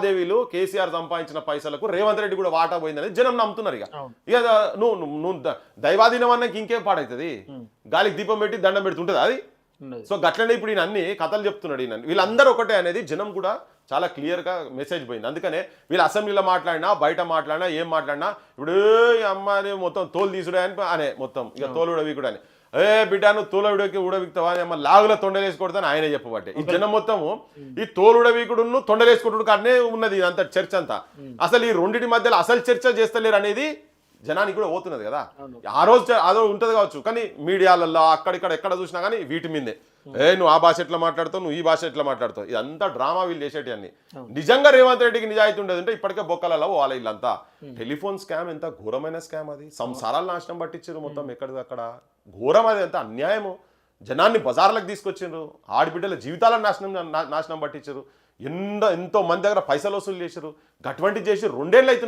లావాదేవీలు కేసీఆర్ సంపాదించిన పైసలకు రేవంత్ రెడ్డి కూడా వాటా పోయిందని జనం నమ్ముతున్నారు. ఇక నువ్వు దైవాధీనం అన్నకి ఇంకేం పాడవుతుంది? గాలికి దీపం పెట్టి దండం పెడుతుంటుంది అది. సో గట్లనే ఇప్పుడు ఈయన అన్ని కథలు చెప్తున్నాడు. ఈయన వీళ్ళందరూ ఒకటే అనేది జనం కూడా చాలా క్లియర్గా మెసేజ్ పోయింది. అందుకనే వీళ్ళు అసెంబ్లీలో మాట్లాడినా బయట మాట్లాడినా ఏం మాట్లాడినా ఇప్పుడు అమ్మాని మొత్తం తోలు తీసుడే అనే మొత్తం ఇక తోలు ఉడవీకుడు అని బిడ్డ నువ్వు తోలు ఉడవిక్తావా అని అమ్మ లాగులో తొండలేసుకొడతాను ఆయన చెప్పబట్టే ఈ జనం మొత్తము ఈ తోలు ఉడవీకుడును తొండలేసుకుంటుడు కాడనే ఉన్నది ఇదంతా చర్చ అంతా. అసలు ఈ రెండింటి మధ్యలో అసలు చర్చ చేస్తలేరు అనేది జనానికి కూడా పోతున్నది కదా. ఆ రోజు అదో ఉంటుంది కావచ్చు, కానీ మీడియాలలో అక్కడిక్కడ ఎక్కడ చూసినా కానీ వీటి మీదే నువ్వు ఆ భాష ఎట్లా మాట్లాడుతావు, నువ్వు ఈ భాష ఎట్లా మాట్లాడుతావు, ఇదంతా డ్రామా వీళ్ళు చేసేటి అన్ని. నిజంగా రేవంత్ రెడ్డికి నిజాయితీ ఉండదు అంటే ఇప్పటికే బొక్కలలో పోవాలి వీళ్ళంతా. టెలిఫోన్ స్కామ్ ఎంత ఘోరమైన స్కామ్ అది, సంసారాలు నాశనం పట్టించారు మొత్తం ఎక్కడిది అక్కడ. ఘోరం అది, ఎంత అన్యాయము. జనాన్ని బజార్లకు తీసుకొచ్చిండ్రు, ఆడబిడ్డల జీవితాలను నాశనం పట్టించారు, ఎంతో మంది దగ్గర పైసలు వసూలు చేశారు. అటువంటి చేసి 2 ఏళ్ళు అవుతుంది.